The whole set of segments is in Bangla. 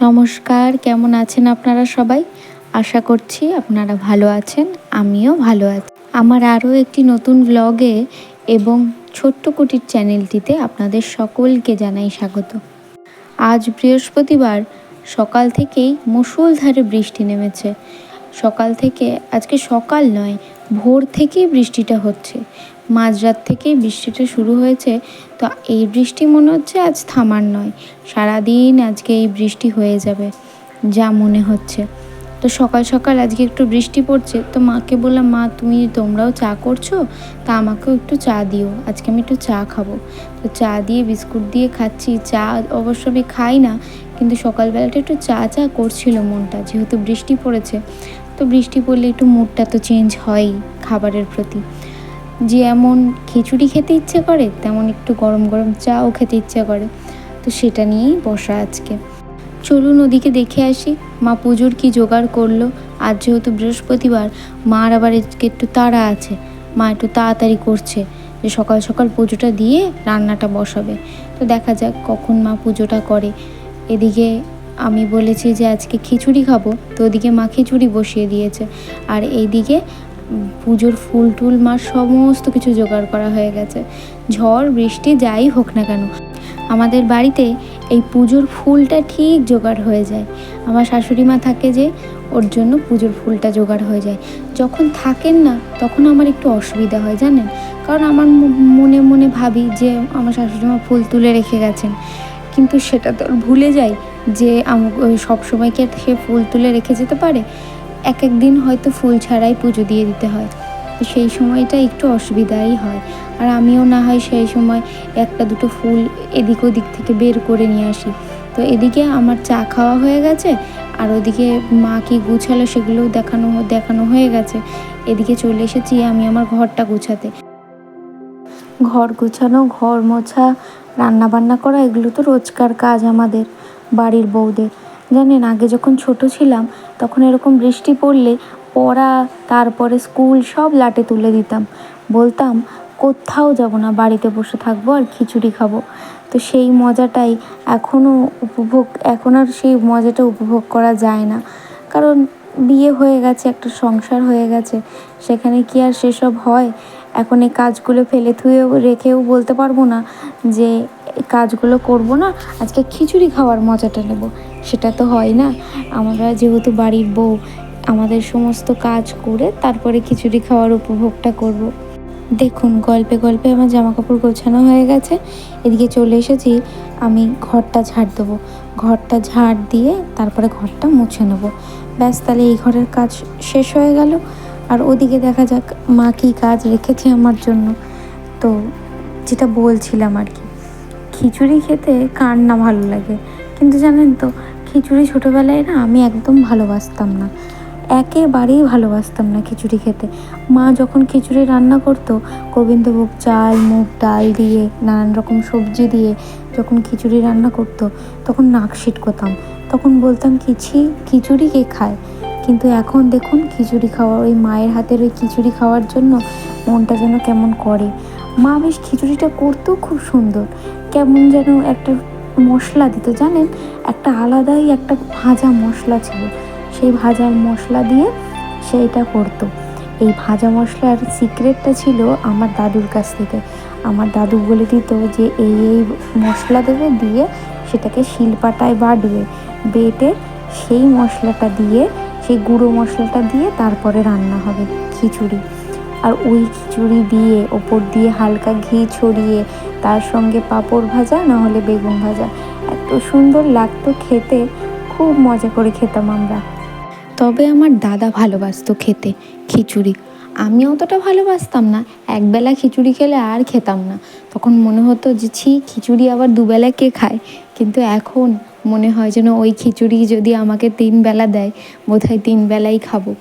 নমস্কার, কেমন আছেন আপনারা সবাই? আশা করছি আপনারা ভালো আছেন, আমিও ভালো আছি। আমার আরও একটি নতুন ব্লগে এবং ছোট্ট কুটির চ্যানেলটিতে আপনাদের সকলকে জানাই স্বাগত। আজ বৃহস্পতিবার সকাল থেকেই মুষলধারে বৃষ্টি নেমেছে। সকাল থেকে, আজকে সকাল নয়, ভোর থেকেই বৃষ্টিটা হচ্ছে। মাঝরাত থেকেই বৃষ্টিটা শুরু হয়েছে। তো এই বৃষ্টি মনে হচ্ছে আজ থামার নয়, সারাদিন আজকে এই বৃষ্টি হয়ে যাবে যা মনে হচ্ছে। তো সকাল সকাল আজকে একটু বৃষ্টি পড়ছে, তো মাকে বললাম, মা তোমরাও চা করছো, তা আমাকেও একটু চা দিও, আজকে আমি একটু চা খাবো। তো চা দিয়ে বিস্কুট দিয়ে খাচ্ছি। চা অবশ্য আমি খাই না, কিন্তু সকালবেলাটা একটু চা চা করছিল মনটা, যেহেতু বৃষ্টি পড়েছে। তো বৃষ্টি পড়লে একটু মুডটা তো চেঞ্জ হয়ই খাবারের প্রতি। যেমন খিচুড়ি খেতে ইচ্ছে করে, তেমন একটু গরম গরম চাও খেতে ইচ্ছে করে। তো সেটা নিয়েই বসা আজকে। চলুন ওদিকে দেখে আসি মা পুজোর কি জোগাড় করলো। আজ যেহেতু বৃহস্পতিবার, মার আবার আজকে একটু তাড়া আছে। মা একটু তাড়াতাড়ি করছে যে সকাল সকাল পুজোটা দিয়ে রান্নাটা বসাবে। তো দেখা যাক কখন মা পুজোটা করে। এদিকে আমি বলেছি যে আজকে খিচুড়ি খাবো, তো ওদিকে মা খিচুড়ি বসিয়ে দিয়েছে। আর এইদিকে পুজোর ফুল টুল মার সমস্ত কিছু জোগাড় করা হয়ে গেছে। ঝড় বৃষ্টি যাই হোক না কেন, আমাদের বাড়িতে এই পুজোর ফুলটা ঠিক জোগাড় হয়ে যায়। আমার শাশুড়ি মা থাকে যে, ওর জন্য পুজোর ফুলটা জোগাড় হয়ে যায়। যখন থাকেন না, তখন আমার একটু অসুবিধা হয় জানেন, কারণ আমার মনে মনে ভাবি যে আমার শাশুড়ি মা ফুল তুলে রেখে গেছেন, কিন্তু সেটা তো ভুলে যাই যে সব সময় কি সে ফুল তুলে রেখে যেতে পারে। এক এক দিন হয়তো ফুল ছাড়াই পুজো দিয়ে দিতে হয়, তো সেই সময়টা একটু অসুবিধাই হয়। আর আমিও না হয় সেই সময় একটা দুটো ফুল এদিক ওদিক থেকে বের করে নিয়ে আসি। তো এদিকে আমার চা খাওয়া হয়ে গেছে, আর ওদিকে মা কি গুছালো সেগুলোও দেখানো হয়ে গেছে। এদিকে চলে এসেছি আমি আমার ঘরটা গুছাতে। ঘর গোছানো, ঘর মোছা, রান্না বান্না করা, এগুলো তো রোজকার কাজ আমাদের বাড়ির বউদের। জানেন, আগে যখন ছোট ছিলাম তখন এরকম বৃষ্টি পড়লে পড়া, তারপরে স্কুল সব লাটে তুলে দিতাম। বলতাম কোথাও যাব না, বাড়িতে বসে থাকবো আর খিচুড়ি খাবো। তো সেই মজাটাই এখন আর সেই মজাটা উপভোগ করা যায় না, কারণ বিয়ে হয়ে গেছে, একটা সংসার হয়ে গেছে, সেখানে কি আর সেসব হয়? এখন এই কাজগুলো ফেলে থুয়েও রেখেও বলতে পারবো না যে এই কাজগুলো করবো না, আজকে খিচুড়ি খাওয়ার মজাটা নেব। সেটা তো হয় না। আমরা যেহেতু বাড়ির বউ, আমাদের সমস্ত কাজ করে তারপরে খিচুড়ি খাওয়ার উপভোগটা করব। দেখুন, গল্পে গল্পে আমার জামা কাপড় গোছানো হয়ে গেছে। এদিকে চলে এসেছি আমি ঘরটা ঝাড় দেবো। ঘরটা ঝাড় দিয়ে তারপরে ঘরটা মুছে নেবো। ব্যাস, তাহলে এই ঘরের কাজ শেষ হয়ে গেল। আর ওদিকে দেখা যাক মা কী কাজ রেখেছে আমার জন্য। তো যেটা বলছিলাম আর কি, খিচুড়ি খেতে কার না ভালো লাগে, কিন্তু জানেন তো, খিচুড়ি ছোটোবেলায় না আমি একদম ভালোবাসতাম না, একেবারেই ভালোবাসতাম না খিচুড়ি খেতে। মা যখন খিচুড়ি রান্না করতো, গোবিন্দভোগ চাল, মুগ ডাল দিয়ে, নানান রকম সবজি দিয়ে যখন খিচুড়ি রান্না করতো, তখন নাক সিটকোতাম। তখন বলতাম খিচুড়ি কে খায়? কিন্তু এখন দেখুন, খিচুড়ি খাওয়া, ওই মায়ের হাতের ওই খিচুড়ি খাওয়ার জন্য মনটা যেন কেমন করে। মা বেশ খিচুড়িটা করতেও খুব সুন্দর, কেমন যেন একটা মশলা দিত জানেন, একটা আলাদাই একটা ভাজা মশলা ছিল, সেই ভাজা মশলা দিয়ে সেইটা করতো। এই ভাজা মশলার সিক্রেটটা ছিল আমার দাদুর কাছ থেকে। আমার দাদু বলে দিত যে এই মশলা দেবে, দিয়ে সেটাকে শিলপাটায় বাটবে, বেটে সেই মশলাটা দিয়ে, সেই গুঁড়ো মশলাটা দিয়ে তারপরে রান্না হবে খিচুড়ি। আর ওই খিচুড়ি দিয়ে ওপর দিয়ে হালকা ঘি ছড়িয়ে, তার সঙ্গে পাঁপড় ভাজা না হলে বেগুন ভাজা, এত সুন্দর লাগতো খেতে, খুব মজা করে খেতাম আমরা। তবে আমার দাদা ভালোবাসতো খেতে খিচুড়ি, আমি অতটা ভালোবাসতাম না। একবেলা খিচুড়ি খেলে আর খেতাম না, তখন মনে হতো যে খিচুড়ি আবার দুবেলা কে খায়। কিন্তু এখন মনে হয় যেন ওই খিচুড়ি যদি আমাকে 3 বেলা দেয়, বোধহয় 3 বেলাই খাবো।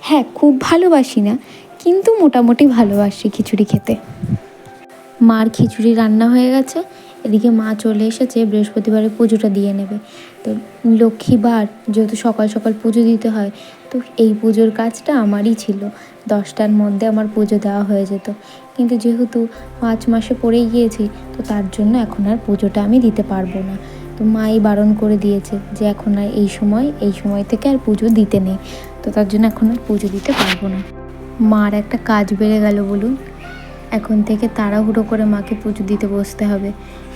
হ্যাঁ, খুব ভালোবাসি না, কিন্তু মোটামুটি ভালোবাসি খিচুড়ি খেতে। মার খিচুড়ি রান্না হয়ে গেছে। এদিকে মা চলে এসেছে বৃহস্পতিবারে পুজোটা দিয়ে নেবে। তো লক্ষ্মীবার যেহেতু সকাল সকাল পুজো দিতে হয়, তো এই পুজোর কাজটা আমারই ছিল। 10টার মধ্যে আমার পুজো দেওয়া হয়ে যেত, কিন্তু যেহেতু 5 মাসে পড়েই গিয়েছি, তো তার জন্য এখন আর পুজোটা আমি দিতে পারবো না। তো মাই বারণ করে দিয়েছে যে এখন আর এই সময় থেকে আর পুজো দিতে নেই, তো তার জন্য এখন আর পুজো দিতে পারবো না। মার একটা কাজ বেড়ে গেল বলুন, এখন থেকে তাড়াহুড়ো করে মাকে পুজো দিতে বসতে হবে,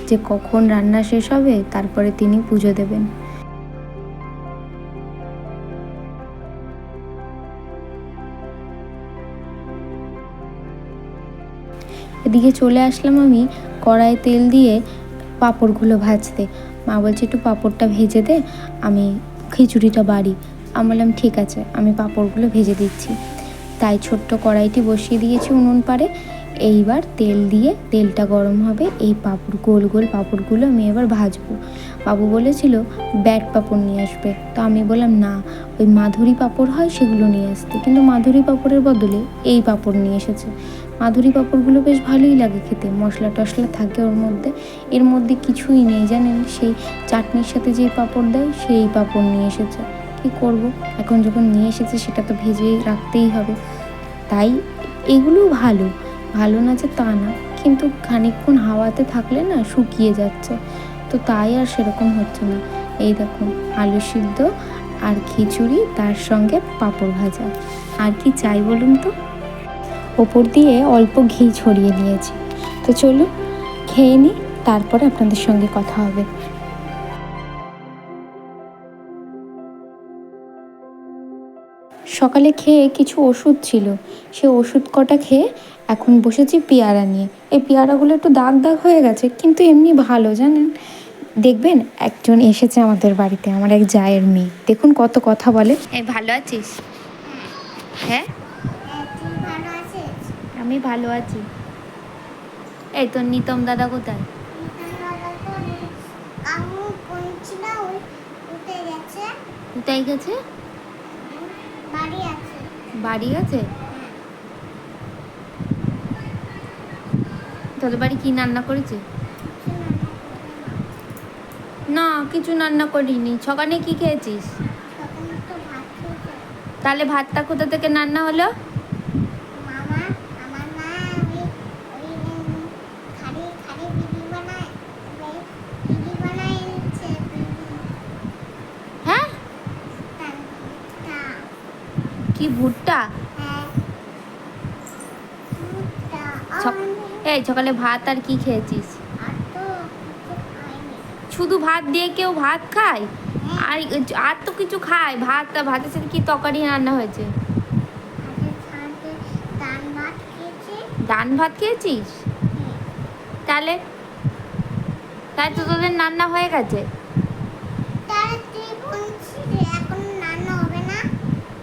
যে কখন রান্না শেষ হবে তারপরে তিনি পুজো দেবেন। এদিকে চলে আসলাম আমি কড়াইয়ে তেল দিয়ে পাঁপড়গুলো ভাজতে। মা বলছে একটু পাঁপড়টা ভেজে দে, আমি খিচুড়িটা বাড়ি। আমি বললাম ঠিক আছে, আমি পাঁপড়গুলো ভেজে দিচ্ছি। তাই ছোট্ট কড়াইটি বসিয়ে দিয়েছি উনুন পাড়ে। এইবার তেল দিয়ে তেলটা গরম হবে, এই গোল গোল পাঁপড়গুলো আমি এবার ভাজবো। বাবু বলেছিল ব্যাট পাঁপড় নিয়ে আসবে, তো আমি বললাম না, ওই মাধুরী পাঁপড় হয় সেগুলো নিয়ে আসতে, কিন্তু মাধুরী পাঁপড়ের বদলে এই পাঁপড় নিয়ে এসেছে। মাধুরী পাঁপড়গুলো বেশ ভালোই লাগে খেতে, মশলা টশলা থাকে ওর মধ্যে, এর মধ্যে কিছুই নেই জানেন, সেই চাটনির সাথে যেই পাঁপড় দেয় সেই পাঁপড় নিয়ে এসেছে। কী করব, এখন যখন নিয়ে এসেছে সেটা তো ভেজেই রাখতেই হবে। তাই এগুলো ভালো ভালো না যে তা না, কিন্তু খানিকক্ষণ হাওয়াতে থাকলে না শুকিয়ে যাচ্ছে, তো তাই আর সেরকম হচ্ছে না। এই দেখুন আলু সিদ্ধ আর খিচুড়ি, তার সঙ্গে পাঁপড় ভাজা, আর কি চাই বলুন তো। ওপর দিয়ে অল্প ঘি ছড়িয়ে নিয়েছি। তো চলুন খেয়ে নিই, তারপরে আপনাদের সঙ্গে কথা হবে। সকালে খেয়ে কিছু ওষুধ ছিল, সে ওষুধ কটা খেয়ে এখন বসেছি পেয়ারা নিয়ে। এই পেয়ারাগুলো একটু দাগ দাগ হয়ে গেছে, কিন্তু এমনি ভালো জানেন। দেখবেন একজন এসেছে আমাদের বাড়িতে, আমার এক জায়ের মেয়ে, দেখুন কত কথা বলে। এই ভালো আছিস? হ্যাঁ আমি ভালো আছি। এই তোর নিতম দাদা কোথায়? কোথায় গেছে? বাড়ি আছে। তোদের বাড়ি কি রান্না করেছে? না কিছু রান্না করিনি। সকালে কি খেয়েছিস? তাহলে ভাতটা কোথা থেকে রান্না হলো? হ্যাঁ কি ভুট্টা? এই সকালে ভাত আর কি খেয়েছিস? শুধু ভাত দিয়ে কেউ ভাত খায়? আর তো কিছু খায়। ভাতের সাথে কি তরকারি রান্না হয়েছে? ডান ভাত খেয়েছিস? তাহলে তাই তো তোদের রান্না হয়ে গেছে।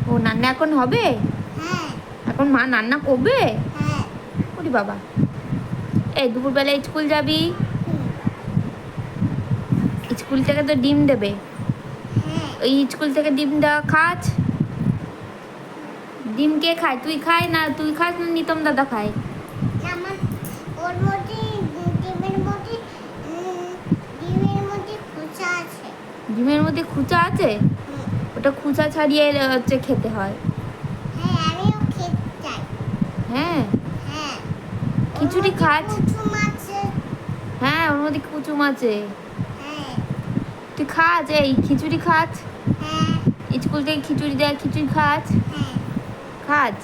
ও রান্না এখন হবে? এখন মা রান্না করবে? ওরে বাবা। এই দুপুরবেলা স্কুল যাবি? স্কুল থেকে তো ডিম দেবে, ওই স্কুল থেকে ডিম দেওয়া খাস? ডিম কে খায়? তুই খায় না? তুই খাস না নিতম দাদা খায়? ডিমের মধ্যে খুচা আছে? ওটা খুচা ছাড়িয়ে হচ্ছে খেতে হয়। হ্যাঁ খিচুড়ি খাস? হ্যাঁ ওর মধ্যে কুচুম আছে। তুই খাস? এই খিচুড়ি খাস? স্কুল থেকে খিচুড়ি দেয়, খিচুড়ি খাস? খাস?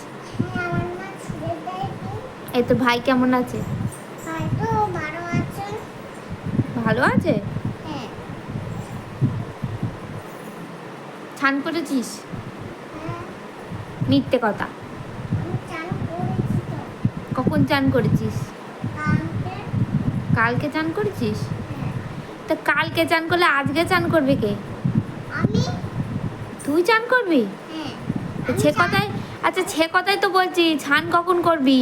এই তোর ভাই কেমন আছে? ভালো আছে। স্নান করেছিস? মিথ্যে কথা। কখন চান করেছিস? কালকে চান করেছিস? তা কালকে চান করলে আজকে চান করবে কে? তুই চান করবি? সে কথাই, আচ্ছা সে কথাই তো বলছি, স্নান কখন করবি?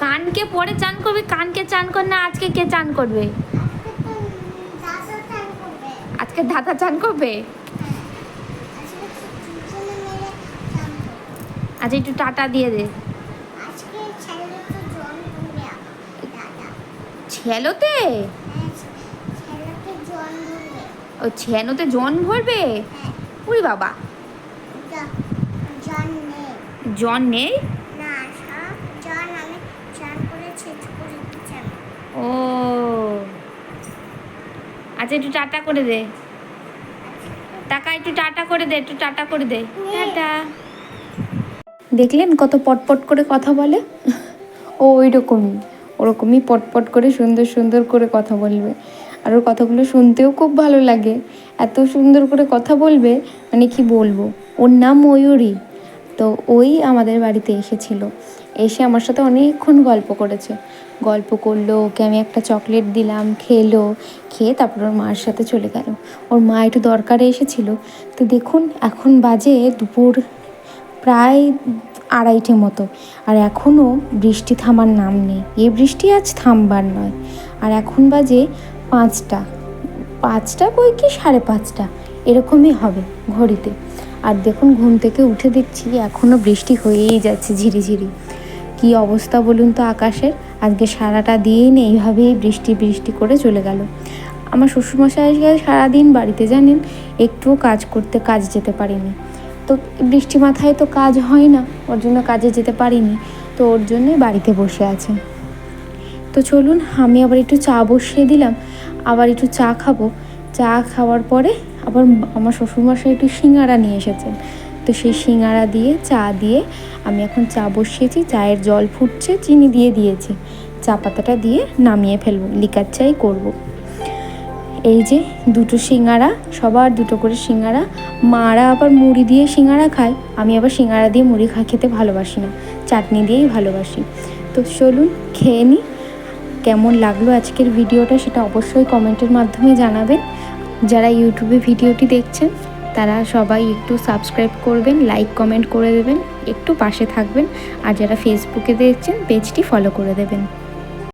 কানকে পরে চান করবি? কানকে চান কর না, আজকে কে চান করবে? আজকে দাদা চান করবে। আচ্ছা একটু টাটা দিয়ে দে। ছেলোতে? ও ছেনোতে জন ভরবে? উরি বাবা, জন নেই? আচ্ছা একটু টাটা করে দে, টাকা একটু টাটা করে দে, একটু টাটা করে দে, টাটা। দেখলেন কত পটপট করে কথা বলে? ও ওরকমই পটপট করে সুন্দর সুন্দর করে কথা বলবে। আর ওর কথাগুলো শুনতেও খুব ভালো লাগে, এত সুন্দর করে কথা বলবে, মানে কি বলবো। ওর নাম ময়ূরী। তো ওই আমাদের বাড়িতে এসেছিল, এসে আমার সাথে অনেকক্ষণ গল্প করেছে, গল্প করলো। ওকে আমি একটা চকলেট দিলাম, খেলো, খেয়ে তারপর ওর মার সাথে চলে গেল। ওর মা একটু দরকারে এসেছিল। তো দেখুন এখন বাজে দুপুর প্রায় 2:30 মতো, আর এখনও বৃষ্টি থামার নাম নেই। এই বৃষ্টি আজ থামবার নয়। আর এখন বাজে 5টা বই কি 5:30 এরকমই হবে ঘড়িতে। আর দেখুন ঘুম থেকে উঠে দেখছি এখনও বৃষ্টি হয়েই যাচ্ছে ঝিরিঝিরি। কি অবস্থা বলুন তো আকাশের। আজকে সারাটা দিন এইভাবেই বৃষ্টি বৃষ্টি করে চলে গেল। আমার শ্বশুরমশাই সারাদিন বাড়িতে, জানেন, একটুও কাজ যেতে পারিনি। তো বৃষ্টি মাথায় তো কাজ হয় না, ওর জন্য কাজে যেতে পারিনি। তো ওর জন্যই বাড়িতে বসে আছে। তো চলুন আমি আবার একটু চা বসিয়ে দিলাম, আবার একটু চা খাবো। চা খাওয়ার পরে আবার আমার শ্বশুরমশাই একটু সিঙ্গারা নিয়ে এসেছেন। তো সেই সিঙ্গারা দিয়ে চা দিয়ে আমি এখন চা বসিয়েছি, চায়ের জল ফুটছে, চিনি দিয়ে দিয়েছি, চা পাতাটা দিয়ে নামিয়ে ফেলবো, লিকার চাই করবো। এই যে 2টো সিঙ্গারা, সবার 2টো করে সিঙ্গারা। মারা আবার মুড়ি দিয়ে সিঙ্গারা খায়, আমি আবার সিঙ্গারা দিয়ে মুড়ি খেতে ভালোবাসি না, চাটনি দিয়েই ভালোবাসি। তো চলুন খেয়ে নিই। কেমন লাগলো আজকের ভিডিওটা সেটা অবশ্যই কমেন্টের মাধ্যমে জানাবেন। যারা ইউটিউবে ভিডিওটি দেখছেন তারা সবাই একটু সাবস্ক্রাইব করবেন, লাইক কমেন্ট করে দেবেন, একটু পাশে থাকবেন। আর যারা ফেসবুকে দেখছেন পেজটি ফলো করে দেবেন।